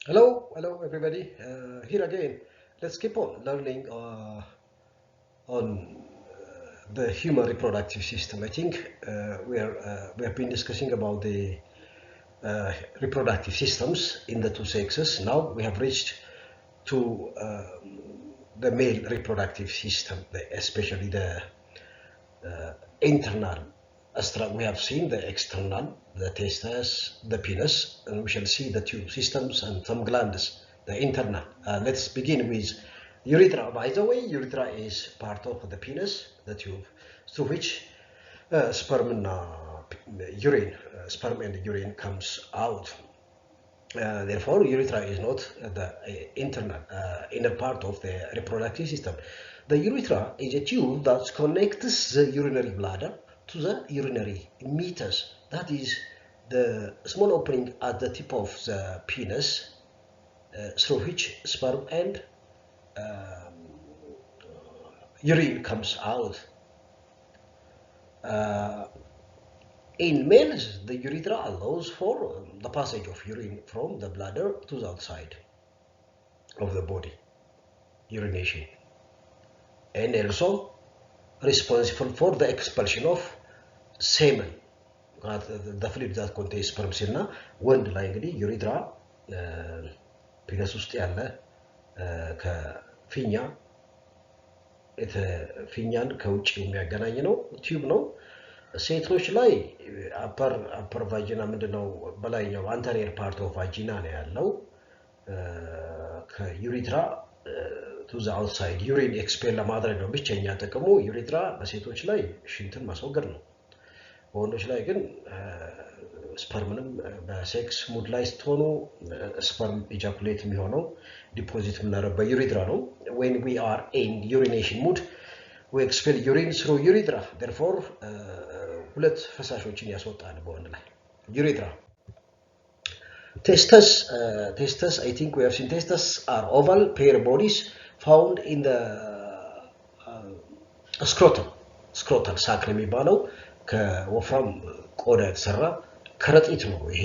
Hello everybody. Here again, let's keep on learning on the human reproductive system. I think we have been discussing about the reproductive systems in the two sexes. Now we have reached to the male reproductive system, especially the internal. We have seen the external, the testes, the penis, and we shall see the tube systems and some glands, the internal. Let's begin with urethra. By the way, urethra is part of the penis, the tube, through which sperm and urine comes out. Therefore, urethra is not the inner part of the reproductive system. The urethra is a tube that connects the urinary bladder to the urinary meatus. That is the small opening at the tip of the penis through which sperm and urine comes out. In males, the urethra allows for the passage of urine from the bladder to the outside of the body, urination, and also responsible for the expulsion of semen, the fluid that contains sperm cell. ወንድ ላይ እንግዲህ ዩሪትራ ፒነስ ውስጥ ያለ ከፊኛ ፊኛን ከውጭ የሚያገናኝ ነው ቲዩብ ነው። ሴቶች ላይ አፐር ቫጂና ምንድነው በላይኛው አንተሪየር ፓርት ኦፍ ቫጂና ነው ያለው ከዩሪትራ to the outside urine expel ለማድረግ ነው ብቸኛ ጥቅሙ ዩሪትራ በሴቶች ላይ ሽንትን ማስወገድ ነው በወንዶች ላይ ግን ስፐርምንም በሴክስ ሙድ ላይ ስትሆኑ ስፐርም ኢጃኩሌት የሚሆነው ዲፖዚት ምናረው በዩሪትራ ነው when we are in urination mood we expel urine through urethra therefore ሁለት ፈሳሾችን ያስወጣል በወንድ ላይ urethra testes I think we have seen testes are oval pair bodies found in the scrotal sac የሚባለው ከወፍራም ቆዳ የተሰራ ከረጢት ነው ይሄ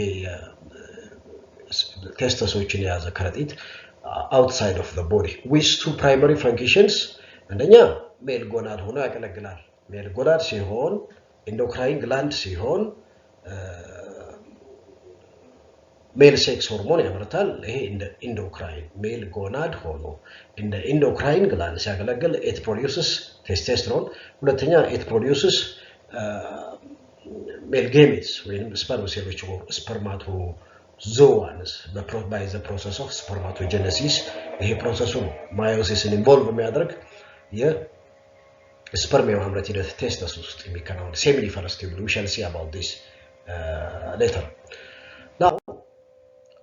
ቴስተሶችን የያዘ ከረጢት outside of the body with two primary functions አንደኛ ሜል ጎናድ ሆኖ ያገለግላል ሜል ጎናድ ሲሆን endocrine gland ሲሆን male sex hormone ያመርታል ይሄ endocrine male gonad ሆኖ እንደ endocrine gland ሲያገለግል it produces testosterone ሁለተኛ it produces male gametes ወይንም sperm cells or spermatozoans by the process of spermatogenesis ይሄ ፕሮሰሱ ነው meiosis involve የሚያደርግ የስፐርም የማምረት ሂደት ቴስተስ ውስጥ የሚከናወን semi-first we shall see about this later. Now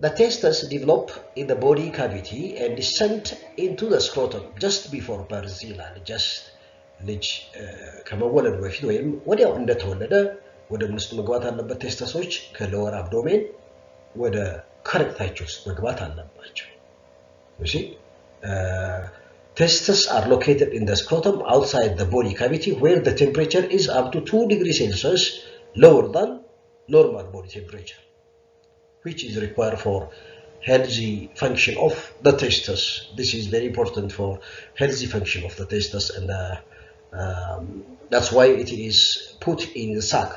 the testes develop in the body cavity and descend into the scrotum just before birth ይላል just ልጅ ከመወለዱ በፊት ወይም ወዲያው እንደተወለደ ወደ ውስጥ መግባት አለበት ቴስተሶች ከሎወር አብዶሜን ወደ ከረጢታቸው ውስጥ መግባት አለባቸው እሺ testes are located in the scrotum outside the body cavity where the temperature is up to 2 degrees Celsius lower than normal body temperature which is required for healthy function of the testes. This is very important for healthy function of the testes and that's why it is put in the sac.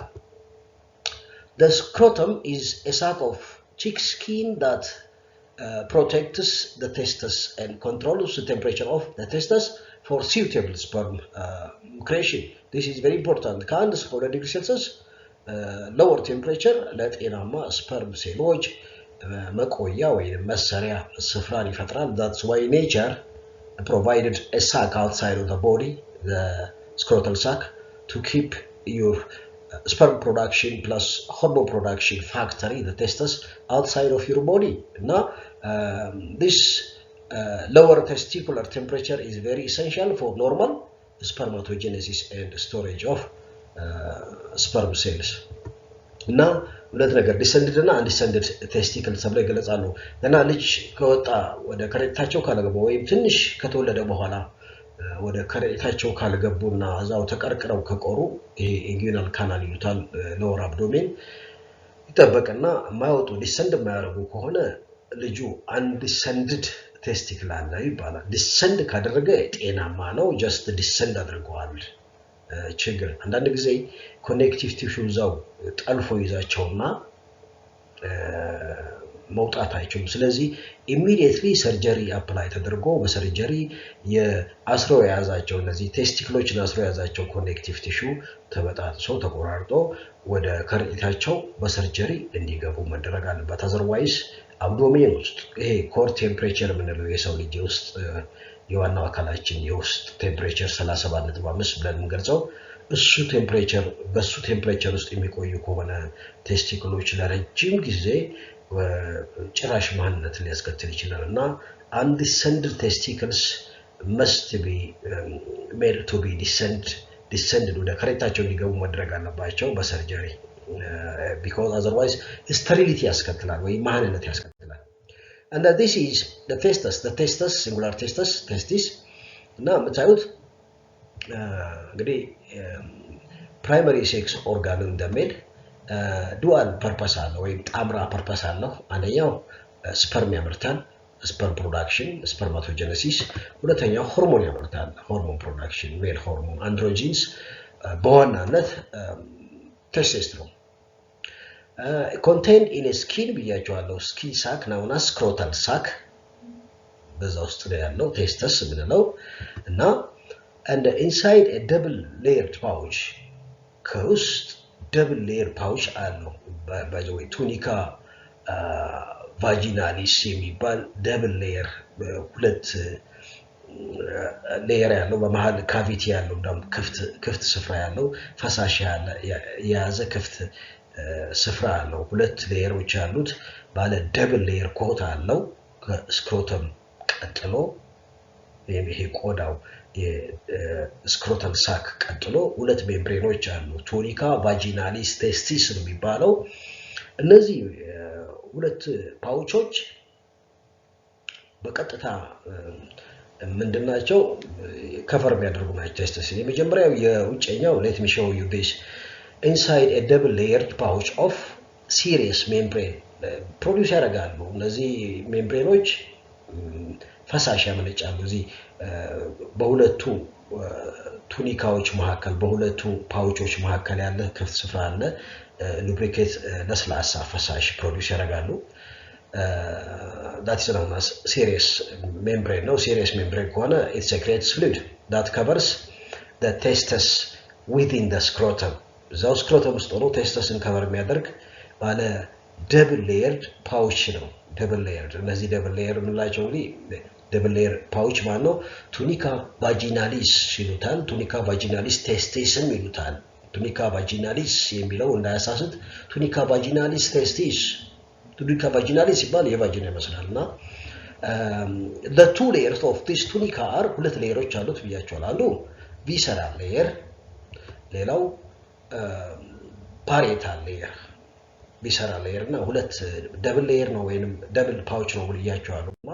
The scrotum is a sac of thick skin that protects the testes and controls the temperature of the testes for suitable sperm creation. This is very important. ከአንድ እስከ 2 ዲግሪ ሴልሲየስ lower temperature ለጤናማ sperm cells መቆያ ወይም መሰሪያ ስፍራን ይፈጥራል that's why nature provided a sac outside of the body the scrotal sac to keep your sperm production plus hormone production factory the testes outside of your body now this lower testicular temperature is very essential for normal spermatogenesis and storage of sperm cells now ሁለት ነገር ዲሰንድድ እና አንዲሰንድድ ቴስቲክል ተብሎ ይገለጻሉ እና ልጅ ከወጣ ወደ ከረጢታቸው ካልገቡ ወይም ትንሽ ከተወለደ በኋላ ወደ ከረጢታቸው ካልገቡና እዛው ተቀርቅረው ከቆሩ ይሄ ኢንጉይናል ካናል ይሉታል ሎወር አብዶሜን ይተበቀና ማይወጡ ዲሰንድ የማያደርጉ ከሆነ ልጁ undescended ቴስቲክል አለ ይባላል። ዲሰንድ ካደረገ ጤናማ ነው። ጀስት ዲሰንድ አድርገዋል ችግር አንዳንድ ጊዜ ኮኔክቲቭ ቲሹ ዛው ጠልፎ ይዛቸውና መውጣት አይችሉም። ስለዚህ ኢሚዲየትሊ ሰርጀሪ አፕላይ ተደርጎ በሰርጀሪ የአስሮ የያዛቸው እነዚህ ቴስቲክሎችን አስሮ የያዛቸው ኮኔክቲቭ ቲሹ ተበጣጥሶ ተቆራርጦ ወደ ከረጢታቸው በሰርጀሪ እንዲገቡ መደረግ አለበት። አዘርዋይስ አብዶሜን ውስጥ ይሄ ኮር ቴምፕሬቸር የምንለው የሰው ልጅ ውስጥ የዋናው አካላችን የውስጥ ቴምፕሬቸር 37.5 ብለን የምንገልጸው እሱ ቴምፕሬቸር በሱ ቴምፕሬቸር ውስጥ የሚቆዩ ከሆነ ቴስቲክሎች ለረጅም ጊዜ ጭራሽ ማንነት ሊያስከትል ይችላል እና undescended testicles must be made to be descended ወደ ከረጢታቸው እንዲገቡ መድረግ አለባቸው በሰርጀሪ because otherwise sterility ያስከትላል ወይ ማንነት ያስከትላል። and this is the testis singular testis እና የምታዩት እንግዲህ ፕራይመሪ ሴክስ ኦርጋን እንደሚል ዱአል ፐርፐስ አለው ወይ ጣምራ ፐርፐስ አለው። አንደኛው ስፐርም ያመርታል ስፐርም ፕሮዳክሽን ስፐርማቶጀነሲስ፣ ሁለተኛው ሆርሞን ያመርታል ሆርሞን ፕሮዳክሽን ሜል ሆርሞን አንድሮጂንስ፣ በዋናነት ቴስቶስትሮን contained in a skin ብያቸዋለሁ። ስኪን ሳክ ናውና ስክሮታል ሳክ በዛ ውስጥ ነው ያለው ቴስተስ ምንለው እና and inside a double layered pouch ከውስጥ double layer pouch አለው by the way ቱኒካ ቫጂናሊስ የሚባል double layer ሁለት ሌየር ያለው በመሃል ካቪቲ ያለው እንደም ክፍት ስፍራ ያለው ፈሳሽ ያለ የያዘ ክፍት ስፍራ አለው። ሁለት ሌየሮች ያሉት ባለ double layer ኮት አለው ከስክሮተም ቀጥሎ ይሄ ቆዳው የስክሮታል ሳክ ቀጥሎ ሁለት ሜምብሬኖች አሉ ቱኒካ ቫጂናሊስ ቴስቲስ ነው የሚባለው። እነዚህ ሁለት ፓውቾች በቀጥታ ምንድናቸው ከቨር የሚያደርጉ ናቸው ቴስቲስ። የመጀመሪያው የውጭኛው let me show you this inside a double layered pouch of serous membrane ፕሮዲዩስ ያደርጋሉ። እነዚህ ሜምብሬኖች ፈሳሽ ያመነጫሉ። እዚህ በሁለቱ ቱኒካዎች መካከል በሁለቱ ፓውቾች መካከል ያለ ክፍት ስፍራ አለ ሉብሪኬት ለስላሳ ፈሳሽ ፕሮዲዩስ ያደርጋሉ። that is known as serous membrane ነው። serous membrane ከሆነ it secretes fluid that covers the testis within the scrotum ዘው ስክሮተም ውስጥ ሆኖ ቴስተስን ከቨር የሚያደርግ ባለ double layered pouch ነው። double layered እነዚህ double layer ምንላቸው እንግዲህ double layer pouch ማለት ነው። ቱኒካ ቫጂናሊስ ይሉታል ቱኒካ ቫጂናሊስ ቴስቲስም ይሉታል። ቱኒካ ቫጂናሊስ የሚለው እንዳያሳስት ቱኒካ ቫጂናሊስ ቴስቲስ ቱኒካ ቫጂናሊስ ይባል የቫጂና ይመስላልና the two layers of this tunica are ሁለት ሌየሮች አሉት ብያቸዋል። አንዱ visceral layer ሌላው parietal layer visceral layer እና ሁለት double layer ነው ወይንም double pouch ነው ብያቸዋልና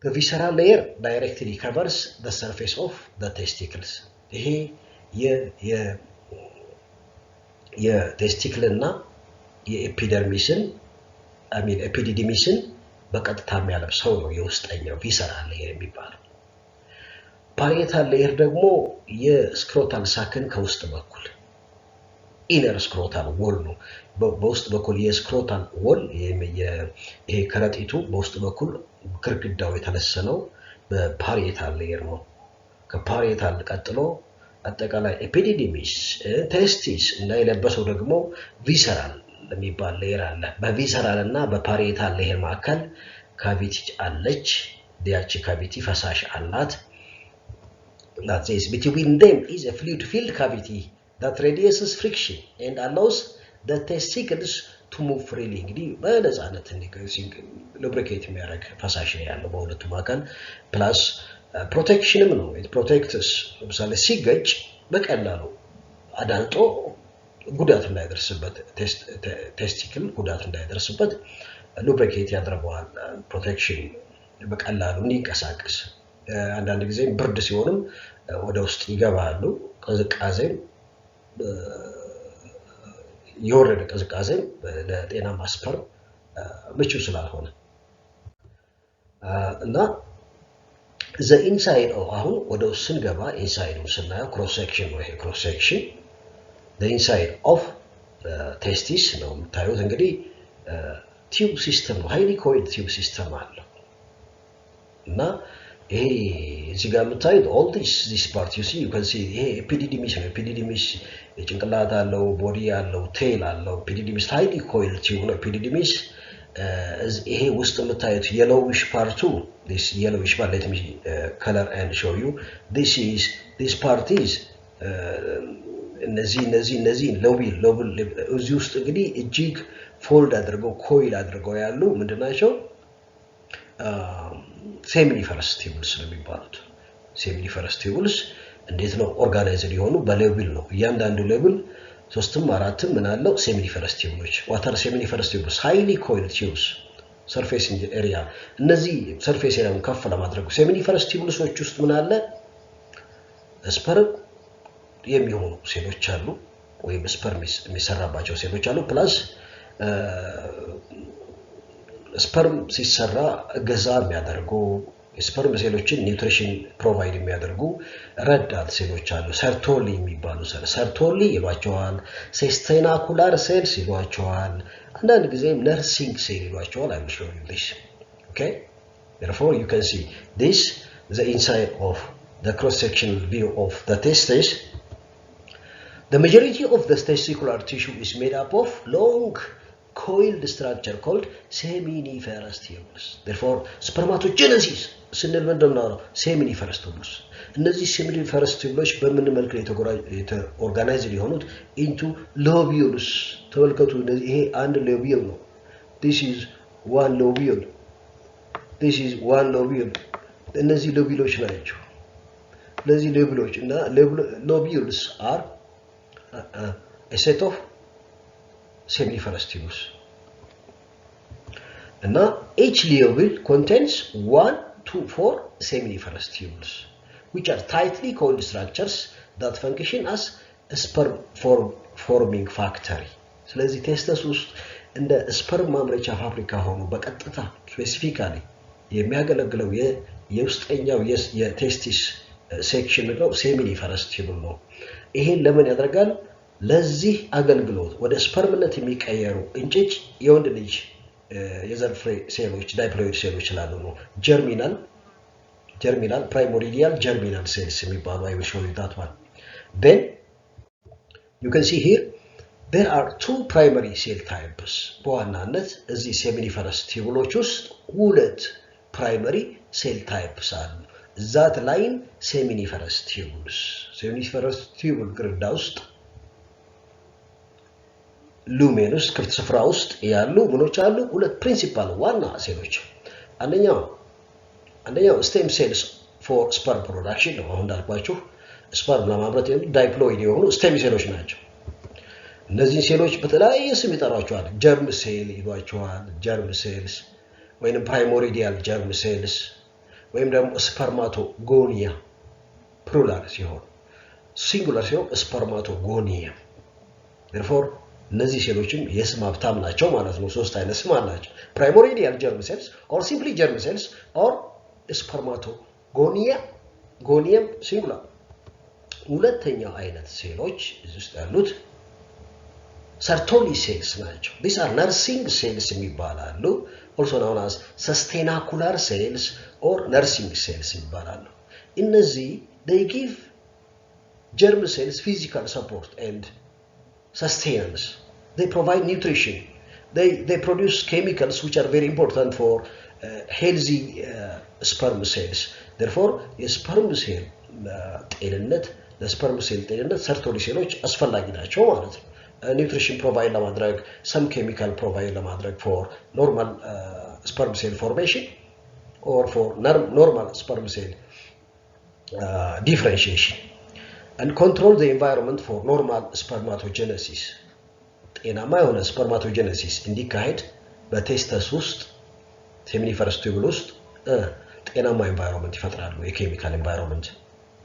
the visceral layer directly covers the surface of the testicles ይሄ የቴስቲክል እና የኤፒደርሚስን ኤፒዲዲሚስን በቀጥታ የሚያለብሰው ነው የውስጠኛው visceral layer የሚባለው። parietal layer ደግሞ የስክሮታል ሳክን ከውስጥ በኩል ኢነር ስክሮታል ወል ነው። በውስጥ በኩል የስክሮታል ወል ይሄ ከረጢቱ በውስጥ በኩል ግርግዳው የተለሰነው በፓሪየታል ሌየር ነው። ከፓሪየታል ቀጥሎ አጠቃላይ ኤፒዲዲሚስ ቴስቲስ እና የለበሰው ደግሞ ቪሰራል የሚባል ሌየር አለ። በቪሰራል እና በፓሪየታል ሌየር መካከል ካቪቲ አለች። ዲያቺ ካቪቲ ፈሳሽ አላት። that is between them is a fluid filled cavity that reduces friction and allows the testicles to move freely እንግዲህ በነፃነት ሉብሪኬት የሚያደርግ ፈሳሽ ነው ያለው በሁለቱ መካከል ፕላስ ፕሮቴክሽንም ነው። it protects ለምሳሌ ሲገጭ በቀላሉ አዳልጦ ጉዳት እንዳይደርስበት ቴስቲክል ጉዳት እንዳይደርስበት ሉብሪኬት ያደርገዋል። ፕሮቴክሽን በቀላሉ እንዲንቀሳቀስ አንዳንድ ጊዜ ብርድ ሲሆንም ወደ ውስጥ ይገባሉ። ቅዝቃዜም የወረደ ቅዝቃዜም ለጤናማ ስፐርም ምቹ ስላልሆነ እና the inside of አሁን ወደ ውስጥ ስንገባ inside ስናየው cross section ነው። ይሄ cross section the inside of testis ነው የምታዩት። እንግዲህ tube system ነው highly coiled tube system አለው እና ይሄ እዚህ ጋር የምታዩት all this part you see you can see ይሄ epididymis ነው። epididymis ጭንቅላት አለው ቦዲ አለው ቴል አለው epididymis highly coiled tube ነው epididymis ይሄ ውስጥ የምታዩት yellowish part this yellowish part let me color and show you this part is እነዚህ ሎቢል እዚህ ውስጥ እንግዲህ እጅግ ፎልድ አድርገው ኮይል አድርገው ያሉ ምንድናቸው ሴሚኒፈረስ ቲዩብልስ ነው የሚባሉት። ሴሚኒፈረስ ቲዩብልስ እንዴት ነው ኦርጋናይዝድ የሆኑ በሌብል ነው። እያንዳንዱ ሌብል ሶስትም አራትም ምን አለው ሴሚኒፈረስ ቲዩብሎች ዋተር ሴሚኒፈረስ ቲዩብልስ ሃይሊ ኮይልድ ቲዩብስ ሰርፌስ ኤሪያ እነዚህ ሰርፌስ ኤሪያውን ከፍ ለማድረግ ሴሚኒፈረስ ቲዩብልሶች ውስጥ ምን አለ ስፐርም የሚሆኑ ሴሎች አሉ ወይም ስፐርም የሚሰራባቸው ሴሎች አሉ ፕላስ ስፐርም ሲሰራ እገዛ የሚያደርጉ ስፐርም ሴሎችን ኒውትሪሽን ፕሮቫይድ የሚያደርጉ ረዳት ሴሎች አሉ። ሰርቶሊ የሚባሉ ሰርቶሊ ይሏቸዋል፣ ሴስቴናኩላር ሴልስ ይሏቸዋል፣ አንዳንድ ጊዜም ነርሲንግ ሴል ይሏቸዋል። I will show you this. Okay? Therefore you can see this the inside of the cross-sectional view of the testes. The majority of the testicular tissue is made up of long coiled structure called seminiferous tubules. Therefore spermatogenesis ስንል ምንድነው seminiferous tubules እነዚህ seminiferous tubules በምን መልኩ ኦርጋናይዝድ የሆኑት into lobules ተመልከቱ ይሄ አንድ ሎቢዩል ነው this is one lobule this is one lobule እነዚህ ሎቢሎች ናቸው እነዚህ ሎቢሎች እና lobules are a set of seminiferous tubules. And now each lobule contains 1 to 4 seminiferous tubules, which are tightly coiled structures that function as a sperm forming factory. ስለዚህ ቴስተስ ውስጥ እንደ ስፐርም ማምረቻ ፋብሪካ ሆኖ በቀጥታ ስፔሲፊካሊ የሚያገለግለው የውስጠኛው የቴስቲስ ሴክሽን ነው ሴሚኒፈረስ ቲዩብል ነው። ይሄን ለምን ያደርጋል? ለዚህ አገልግሎት ወደ ስፐርምነት የሚቀየሩ እንጭጭ የወንድ ልጅ የዘር ፍሬ ሴሎች ዳይፕሎይድ ሴሎች ስላሉ ነው። ጀርሚናል ፕራይሞሪዲያል ጀርሚናል ሴልስ የሚባሉ I will show you that one. Then you can see here there are two primary cell types. በዋናነት እዚህ ሴሚኒፈረስ ቲዩብሎች ውስጥ ሁለት ፕራይመሪ ሴል ታይፕስ አሉ። that line seminiferous tubules seminiferous tubule ግርዳ ውስጥ ሉሜን ውስጥ ክፍት ስፍራ ውስጥ ያሉ ምኖች አሉ ሁለት ፕሪንሲፓል ዋና ሴሎች አንደኛው ስቴም ሴልስ ፎር ስፐርም ፕሮዳክሽን ነው። አሁን እንዳልኳችሁ ስፐርም ለማምረት ዳይፕሎይድ የሆኑ ስቴም ሴሎች ናቸው። እነዚህ ሴሎች በተለያየ ስም ይጠሯቸዋል። ጀርም ሴል ይሏቸዋል፣ ጀርም ሴልስ ወይንም ፕራይሞሪዲያል ጀርም ሴልስ ወይም ደግሞ ስፐርማቶጎኒያ ፕሉራል ሲሆን ሲንጉላር ሲሆን ስፐርማቶጎኒያ therefore እነዚህ ሴሎችም የስም ሀብታም ናቸው ማለት ነው። ሶስት አይነት ስም አላቸው primordial germ cells or simply germ cells or spermatogonia gonium singular ሁለተኛው አይነት ሴሎች እዚህ ውስጥ ያሉት Sertoli cells ናቸው these are nursing cells የሚባላሉ also known as sustenacular cells or nursing cells ይባላሉ እነዚህ they give germ cells physical support and sustenance. They provide nutrition. They produce chemicals which are very important for healthy sperm cells. Therefore, the sperm cell ጤንነት ለስፐርም ሴል ጤንነት ሰርቶሊ ሴሎች አስፈላጊ ናቸው ማለት ነው። ኒውትሪሽን ፕሮቫይድ ለማድረግ some chemical provide ለማድረግ for normal sperm cell formation or for normal sperm cell differentiation. And control the environment for normal spermatogenesis. ጤናማ የሆነ spermatogenesis እንዲካሄድ በቴስተስ ውስጥ seminiferous tubule ውስጥ ጤናማ environment ይፈጥራሉ። የኬሚካል environment,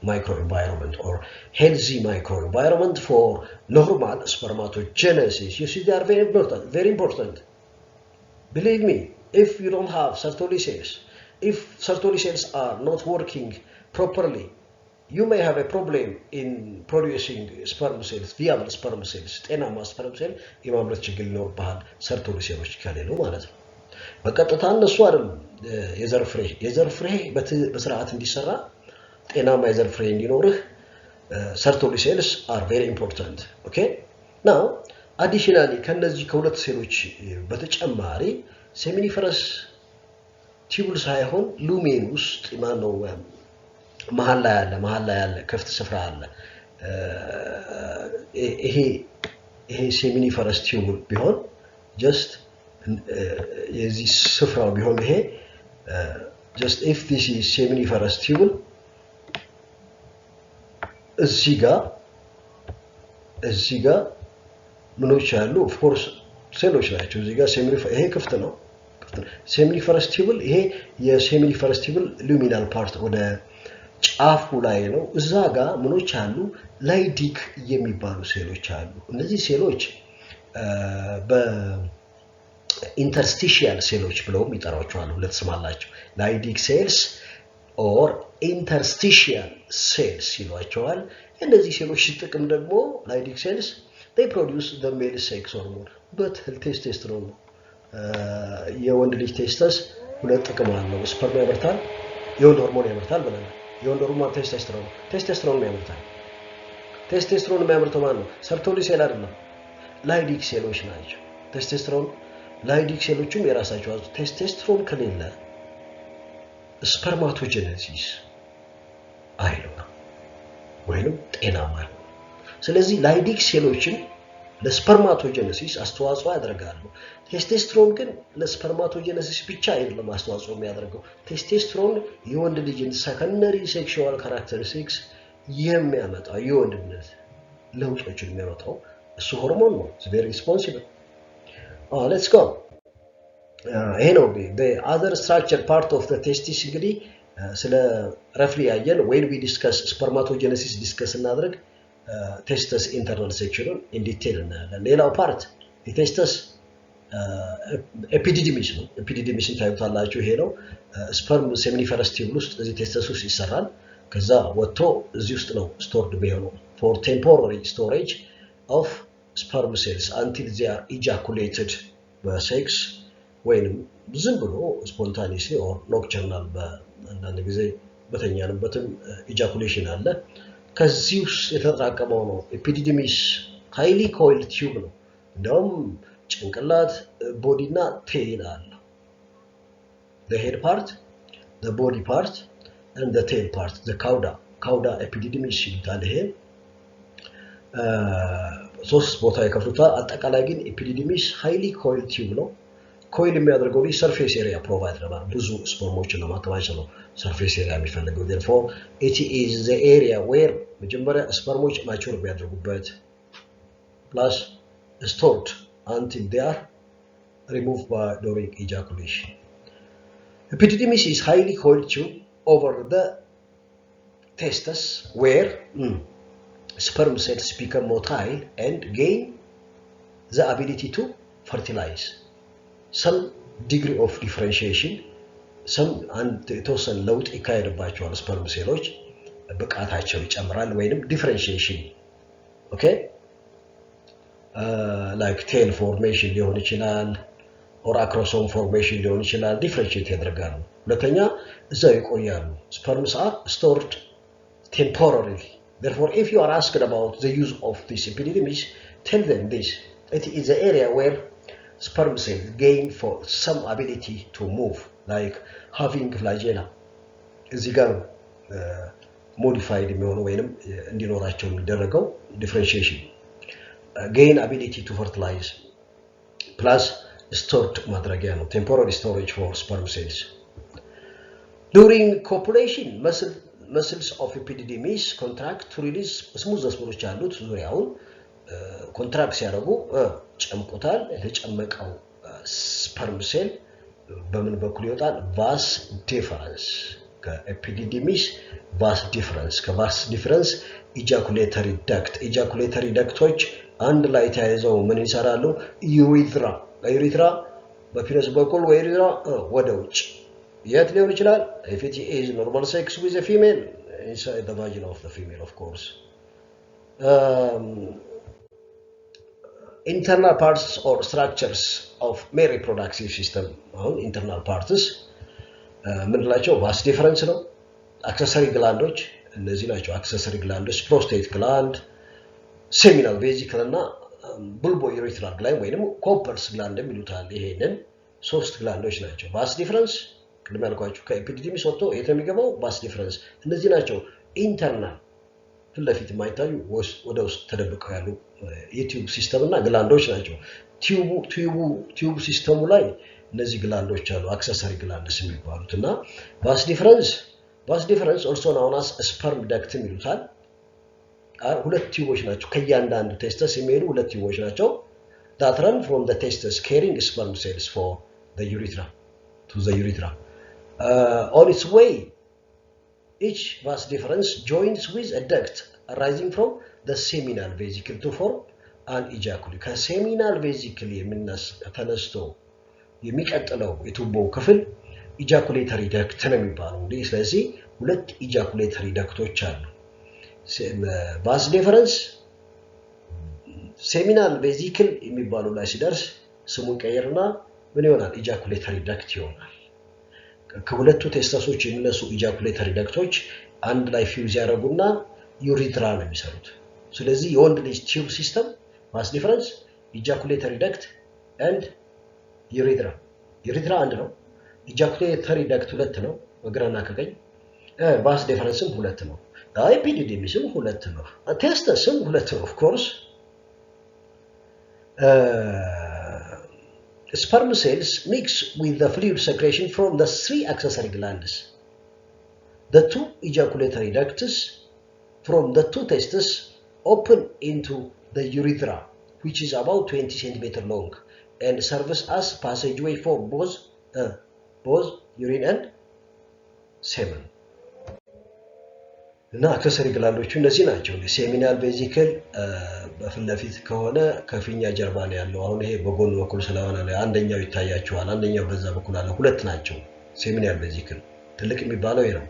microenvironment or healthy microenvironment for normal spermatogenesis. You see, they are very important, very important. Believe me, if you don't have Sertoli cells, if Sertoli cells are not working properly, you may have a problem in producing sperm cells, viable sperm cells. ጤናማ sperm cell የማምረት ችግር ሊኖርብሃል ሰርቶሊ ሴሎች ከሌሉ ማለት ነው። በቀጥታ እነሱ አይደለም የዘር ፍሬ በስርዓት እንዲሰራ ጤናማ የዘር ፍሬ እንዲኖርህ sertoli cells are very important. Okay? Now, additionally, ከነዚህ ከሁለት ሴሎች በተጨማሪ seminiferous tubule ሳይሆን lumen ውስጥ ማነው መሃል ላይ ያለ ክፍት ስፍራ አለ ይሄ seminiferous tubule ቢሆን just የዚህ ስፍራው ቢሆን ይሄ just if this is seminiferous tubule እዚህ ጋር ምኖች አሉ of course ሴሎች ናቸው እዚህ ጋር ይሄ ክፍት ነው seminiferous tubule ይሄ የseminiferous tubule luminal part ወደ ጫፉ ላይ ነው እዛ ጋር ምኖች አሉ ላይዲክ የሚባሉ ሴሎች አሉ እነዚህ ሴሎች በኢንተርስቲሺያል ሴሎች ብለው ይጠራቸዋል ሁለት ስም አላቸው ላይዲክ ሴልስ or interstitial cells ይሏቸዋል እነዚህ ሴሎች ጥቅም ደግሞ ላይዲክ ሴልስ they produce the male sex hormone but testosterone የወንድ ልጅ ቴስተስ ሁለት ጥቅም አለው ስፐርም ያመርታል የወንድ ሆርሞን ያመርታል ብለናል የወንድ ሆርሞን ቴስቶስተሮን ያመርታል ቴስቶስተሮን የሚያመርተው ማን ነው ሰርቶሊ ሴል አይደለም ላይዲክ ሴሎች ናቸው ቴስቶስተሮን ላይዲክ ሴሎችም የራሳቸው ቴስቶስተሮን ከሌለ spermatogenesis አይኖርም ወይንም ጤናማ አይሆንም ስለዚህ ላይዲክ ሴሎችን ለስፐርማቶጀነሲስ አስተዋጽኦ ያደርጋሉ ቴስቶስተሮን ግን ለስፐርማቶጀነሲስ ብቻ አይደለም አስተዋጽኦ የሚያደርገው ቴስቶስተሮን የወንድ ልጅን ሰከንደሪ ሴክሹዋል ካራክተሪስቲክስ የሚያመጣው የወንድነት ለውጦችን የሚያመጣው እሱ ሆርሞን ነው it's very responsible let's go ይሄ ነው the other structure part of the testis እንግዲህ ስለ roughly ያየን when we discuss spermatogenesis discuss እናድርግ testis internal section in detail እናያለን ሌላው part the testis epididymis ነው epididymisን ታዩታላችሁ ይሄ ነው sperm seminiferous tubule ውስጥ እዚህ testis ውስጥ ይሰራል ከዛ ወጥቶ እዚህ ውስጥ ነው stored የሚሆነው for temporary storage of sperm cells until they are ejaculated by sex ወይንም ዝም ብሎ spontaneously or nocturnal በአንዳንድ ጊዜ በተኛንበትም ejaculation አለ ከዚህ ውስጥ የተጠራቀመው ነው epididymis highly coiled tube ነው እንደውም ጭንቅላት ቦዲና ቴል አለ the head part the body part and the tail part the cauda epididymis ይባላል ይሄ ሶስት ቦታ ይከፍሉታል አጠቃላይ ግን epididymis highly coiled tube ነው ኮይል የሚያደርገው ነው surface area provide ለማድረግ ብዙ ስፐርሞችን ለማከማቸት ነው surface area የሚፈልገው therefore it is the area where መጀመሪያ ስፐርሞች ማቹር የሚያደርጉበት plus stored until they are removed by during ejaculation epididymis is highly coiled tube over the testis where sperm cells become motile and gain the ability to fertilize some degree of differentiation some የተወሰነ ለውጥ ይካሄድባቸዋል ስፐርም ሴሎች ብቃታቸው ይጨምራል ወይንም differentiation okay like tail formation ሊሆን ይችላል or acrosome formation ሊሆን ይችላል differentiate ያደርጋሉ ሁለተኛ እዛው ይቆያሉ sperms are stored temporarily therefore if you are asked about the use of this epididymis tell them this it is the area where sperm cells gain for some ability to move like having flagella እዚህ ጋር modified የሚሆነው ወይንም እንዲኖራቸው የሚደረገው differentiation gain ability to fertilize plus stored ማድረጊያ ነው temporary storage for sperm cells during copulation muscles of epididymis contract to release smooth muscles አሉት ዙሪያውን ኮንትራክት ሲያደርጉ ጨምቆታል የተጨመቀው ስፐርም ሴል በምን በኩል ይወጣል vas deferens ከኤፒዲዲሚስ vas deferens ከvas deferens ejaculatory ductዎች አንድ ላይ ተያይዘው ምን ይሰራሉ urethra በፒነስ በኩል urethra ወደ ውጭ የት ሊሆን ይችላል? If it is normal sex with a female, inside the vagina of the female, of course. Internal parts or structures of male reproductive system. Internal parts ምንላቸው vas deferens ነው። accessory glands እነዚህ ናቸው። accessory glands prostate gland, seminal vesicle እና bulbourethral gland ወይንም Cooper's gland የሚሉታል። ይሄንን ሶስት ግላንዶች ናቸው። vas deferens ቅድም ያልኳችሁ ከኤፒዲዲሚስ ወጥቶ የት ነው የሚገባው? vas deferens። እነዚህ ናቸው ኢንተርናል ፊት ለፊት የማይታዩ ወደ ውስጥ ተደብቀው ያሉ የቲዩብ ሲስተም እና ግላንዶች ናቸው። ቲዩብ ሲስተሙ ላይ እነዚህ ግላንዶች አሉ አክሰሰሪ ግላንድስ የሚባሉት እና vas deferens also known as sperm duct ይሉታል። ሁለት ቲዩቦች ናቸው ከያንዳንዱ ቴስተስ የሚሄዱ ሁለት ቲዩቦች ናቸው that run from the testes carrying sperm cells for the urethra to the urethra. On its way, each vas deferens joins with a duct arising from the seminal vesicle to form an ejaculate. ከሴሚናል ቬዚክል ተነስቶ የሚቀጥለው የቱቦ ክፍል ኢጃኩሌተሪ ዳክት ነው የሚባለው። ስለዚህ ሁለት ኢጃኩሌተሪ ዳክቶች አሉ። vas deferens seminal vesicle የሚባለው ላይ ሲደርስ ስሙን ቀየርና ምን ይሆናል? ኢጃኩሌተሪ ዳክት ይሆናል። ከሁለቱ ቴስተሶች የሚነሱ ኢጃኩሌተሪ ዳክቶች አንድ ላይ ፊውዝ ያደርጉና ዩሪትራ ነው የሚሰሩት። ስለዚህ የወንድ ልጅ ቲዩብ ሲስተም vas deferens ኢጃኩሌተሪ ዳክት and ዩሪትራ አንድ ነው። ኢጃኩሌተሪ ዳክት ሁለት ነው በግራና ከቀኝ። vas deferensም ሁለት ነው። ኤፒዲዲሚስም ሁለት ነው። ቴስተስም ሁለት ነው of course. Sperm cells mix with the fluid secretion from the three accessory glands. The two ejaculatory ducts from the two testes open into the urethra, which is about 20 cm long, and serves as passageway for both urine and semen. እና አክሰሰሪ ግላንዶቹ እነዚህ ናቸው። ሴሚናል ቬዚክል በፊት ለፊት ከሆነ ከፊኛ ጀርባ ነው ያለው። አሁን ይሄ በጎን በኩል ስለሆነ አንደኛው ይታያችኋል፣ አንደኛው በዛ በኩል አለ። ሁለት ናቸው ሴሚናል ቬዚክል። ትልቅ የሚባለው ይሄ ነው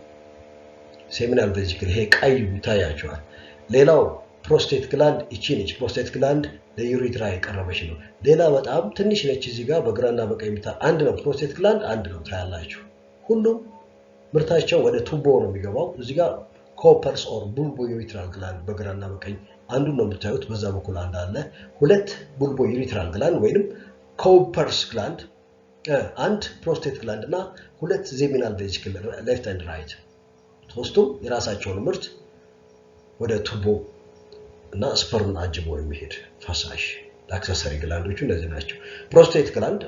ሴሚናል ቬዚክል፣ ይሄ ቀይ ይታያችኋል። ሌላው ፕሮስቴት ግላንድ እቺ ነች። ፕሮስቴት ግላንድ ለዩሪትራ የቀረበች ነው። ሌላ በጣም ትንሽ ነች እዚህ ጋር በግራና በቀኝ አንድ ነው። ፕሮስቴት ግላንድ አንድ ነው ታያላችሁ። ሁሉም ምርታቸው ወደ ቱቦ ነው የሚገባው። እዚህ ጋር Cooper's or bulbourethral gland በግራና በቀኝ አንዱን ነው የምታዩት። በዛ በኩል አንድ አለ። ሁለት bulbourethral gland ወይንም Cooper's gland፣ አንድ prostate gland እና ሁለት seminal vesicle left and right። ሶስቱም የራሳቸውን ምርት ወደ ቱቦ እና ስፐርምን አጅቦ የሚሄድ ፈሳሽ አክሰሰሪ ግላንዶቹ እነዚህ ናቸው። prostate gland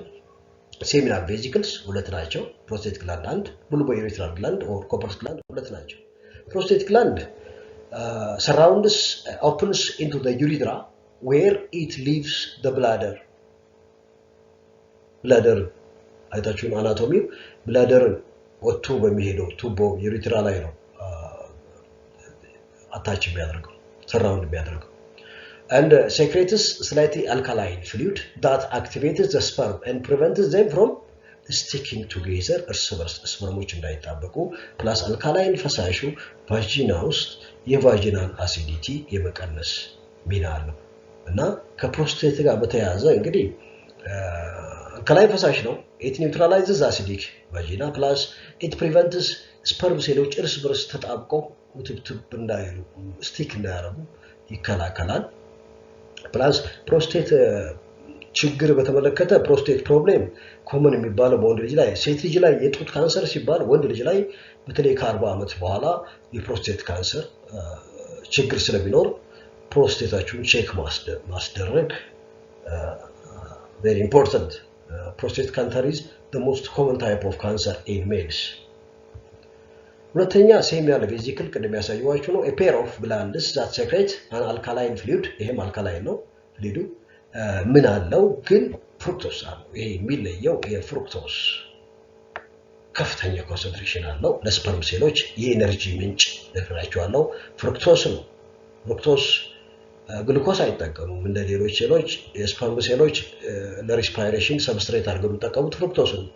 seminal vesicles ሁለት ናቸው። prostate gland አንድ፣ bulbourethral gland or Cooper's gland ሁለት ናቸው። Prostate gland opens into the urethra where it leaves the bladder. Bladder አይታችሁን አናቶሚው ብላደርን ወጥቶ በሚሄደው ቱቦ ዩሪትራ ላይ ነው አታች የሚያደርገው ሰራውንድ የሚያደርገው and secretes slightly alkaline fluid that activates the sperm and prevents them from sticking together እርስ በርስ ስፐርሞች እንዳይጣበቁ ፕላስ አልካላይን ፈሳሹ ቫጂና ውስጥ የቫጂናል አሲዲቲ የመቀነስ ሚና አለው እና ከፕሮስቴት ጋር በተያያዘ እንግዲህ አልካላይን ፈሳሽ ነው it neutralizes acidic vagina plus it prevents sperm ሴሎች እርስ በርስ ተጣብቀው ውትብትብ እንዳይሉ ስቲክ እንዳያረጉ ይከላከላል ፕላስ ፕሮስቴት ችግር በተመለከተ ፕሮስቴት ፕሮብሌም ኮመን የሚባለው በወንድ ልጅ ላይ ሴት ልጅ ላይ የጡት ካንሰር ሲባል ወንድ ልጅ ላይ በተለይ ከ40 ዓመት በኋላ የፕሮስቴት ካንሰር ችግር ስለሚኖር ፕሮስቴታችሁን ቼክ ማስደረግ very important. Prostate cancer is the most common type of cancer in males. ሁለተኛ seminal vesicle ቅድም ያሳየኋችሁ ነው a pair of glands that secrete an alkaline fluid ይሄም አልካላይን ነው ፍሉይዱ ምን አለው ግን ፍሩክቶስ አለው ይሄ የሚለየው የፍሩክቶስ ከፍተኛ ኮንሰንትሬሽን አለው ለስፐርም ሴሎች የኤነርጂ ምንጭ ነግራቸዋለሁ ፍሩክቶስ ነው ፍሩክቶስ ግሉኮስ አይጠቀሙም እንደ ሌሎች ሴሎች የስፐርም ሴሎች ለሪስፓይሬሽን ሰብስትሬት አድርገው ተጠቀሙት ፍሩክቶስ ነው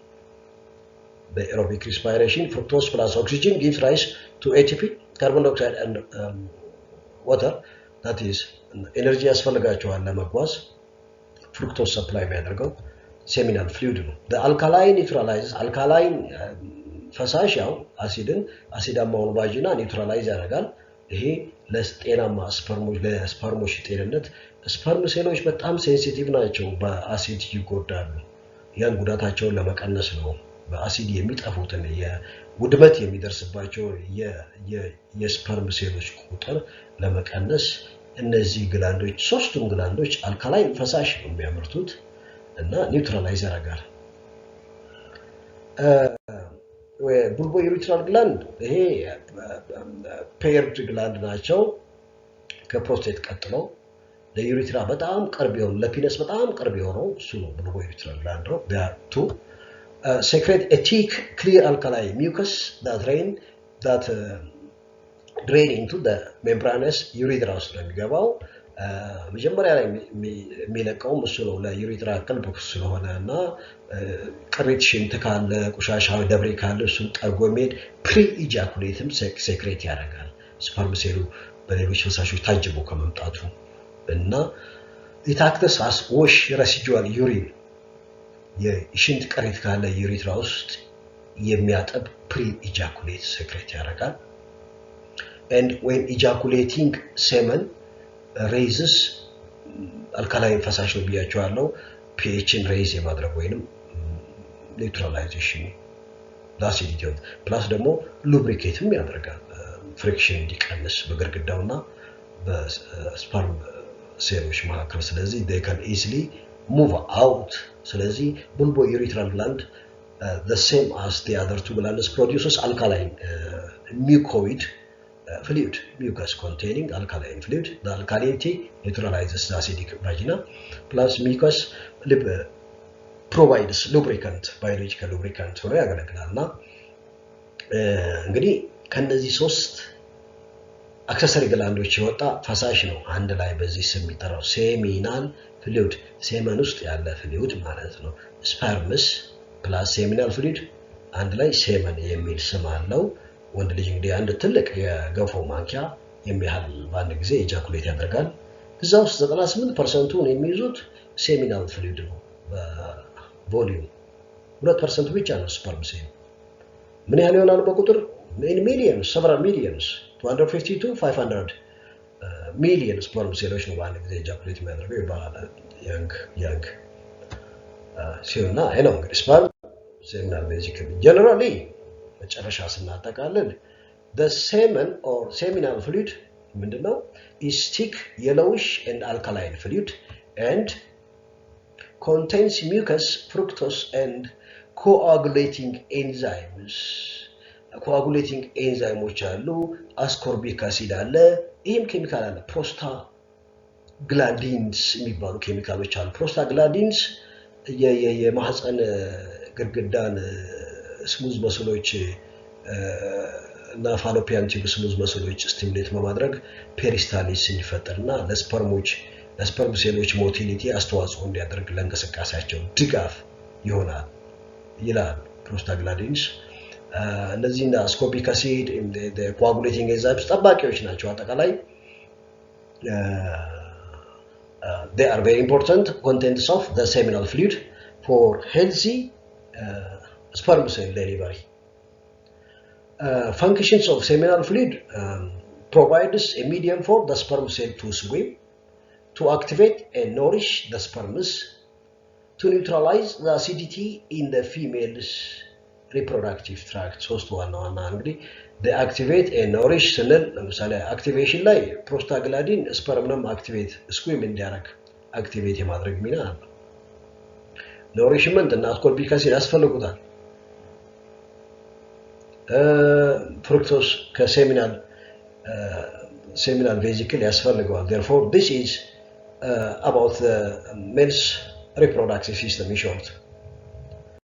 the aerobic respiration, fructose plus oxygen gives rise to ATP, carbon dioxide and water. That is energy ያስፈልጋቸዋል ለመጓዝ fructose supply የሚያደርገው seminal fluid ነው። the alkaline neutralizes alkaline ፈሳሽ ያው አሲዳማውን ቫጂና ኒውትራላይዝ ያደርጋል። ይሄ ለጤናማ ለስፐርሞች ጤንነት ስፐርም ሴሎች በጣም ሴንሲቲቭ ናቸው፣ በአሲድ ይጎዳሉ። ያን ጉዳታቸውን ለመቀነስ ነው በአሲድ የሚጠፉትን የውድመት የሚደርስባቸው የስፐርም ሴሎች ቁጥር ለመቀነስ እነዚህ ግላንዶች ሶስቱም ግላንዶች አልካላይን ፈሳሽ ነው የሚያመርቱት እና ኒውትራላይዝ ያደርጋል። bulbourethral gland ይሄ ፔርድ ግላንድ ናቸው ከፕሮስቴት ቀጥሎ ለዩሪትራ በጣም ቅርብ የሆኑ ለፒነስ በጣም ቅርብ የሆነው እሱ ነው bulbourethral gland ነው። they are two secrete a thick clear alkaline mucus that drain into the membranous urethra ውስጥ ነው የሚገባው። መጀመሪያ ላይ የሚለቀው እሱ ነው ለዩሪትራ ቅርብ ስለሆነና ቅሪት ሽንት ካለ ቆሻሻ ደብሬ ካለ እሱን ጠርጎ የሚሄድ ፕሪ ኢጃኩሌትም ሴክሬት ያደርጋል ስፐርም ሴሉ በሌሎች ፈሳሾች ታጅቦ ከመምጣቱ እና it acts as wash residual urine የሽንት ቅሪት ካለ ዩሪትራ ውስጥ የሚያጠብ ፕሪ ኢጃኩሌት ሴክሬት ያደርጋል። and when ejaculating semen raises alkaline ፈሳሽ ነው ብያቸዋለሁ pHን raise የማድረግ ወይንም neutralization አሲዲቲ ፕላስ ደግሞ lubricateም ያደርጋል ፍሪክሽን እንዲቀንስ በግርግዳውና በስፐርም ሴሎች መካከል። ስለዚህ they can easily move out። ስለዚህ bulbourethral gland the same as the other two glands produces alkaline mucoid fluid, mucus containing alkaline fluid. The alkalinity neutralizes the acidic vagina plus mucus provides lubricant, biological lubricant ሆኖ ያገለግላልና እንግዲህ ከነዚህ ሶስት አክሰሰሪ ግላንዶች የወጣ ፈሳሽ ነው አንድ ላይ በዚህ ስም የሚጠራው ሴሚናል ፍሉይድ ሴመን ውስጥ ያለ ፍሉይድ ማለት ነው። ስፐርምስ ፕላስ ሴሚናል ፍሉይድ አንድ ላይ ሴመን የሚል ስም አለው። ወንድ ልጅ እንግዲህ አንድ ትልቅ የገፎ ማንኪያ የሚያህል በአንድ ጊዜ ኢጃኩሌት ያደርጋል። እዛ ውስጥ 98%ን የሚይዙት ሴሚናል ፍሉይድ ነው በቮሊዩም 2% ብቻ ነው ስፐርም ሴል። ምን ያህል ይሆናል በቁጥር ሚሊየንስ several millions 250 to 500 ሚሊየን ስፐርም ሴሎች ነው በአንድ ጊዜ ኢጃኩሌት የሚያደርገው ይባላል። ያንግ ሲሆንና አይ ነው እንግዲህ ስፐርም ሴሚናል ቤዚካሊ ጀነራሊ መጨረሻ ስናጠቃልል the semen or seminal fluid ምንድነው is thick yellowish and alkaline fluid and contains mucus, fructose and coagulating enzymes. coagulating enzymes አሉ ascorbic acid አለ ይሄም ኬሚካል አለ prostaglandins የሚባሉ ኬሚካሎች አሉ። prostaglandins የማህፀን ግርግዳን ስሙዝ መስሎች እና ፋሎፒያን ቲዩብ ስሙዝ መስሎች ስቲሙሌት በማድረግ ፔሪስታሊስ እንዲፈጠርና ለስፐርም ሴሎች ሞቲሊቲ አስተዋጽኦ እንዲያደርግ ለእንቅስቃሴያቸው ድጋፍ ይሆናል ይላል ፕሮስታግላንዲንስ። እነዚህና አስኮርቢክ አሲድ ኮአጉሌቲንግ ኤንዛይምስ ጠባቂዎች ናቸው። አጠቃላይ they are very important contents of the seminal fluid for healthy sperm cell delivery. Functions of seminal fluid provides a medium for the sperm cell to swim, to activate and nourish the sperms, to neutralize the acidity in the female's reproductive tract. ሶስት ዋና እንግዲህ they activate and nourish ስንል ለምሳሌ አክቲቬሽን ላይ ፕሮስታግላንዲን ስፐርምንም አክቲቬት ስኩዊም እንዲያደርግ አክቲቬት የማድረግ ሚና አለው። ኖሪሽመንት እና አስኮርቢክ አሲድ ያስፈልጉታል። fructose ከሴሚናል vesicle ያስፈልገዋል። therefore this is about the male's reproductive system in short.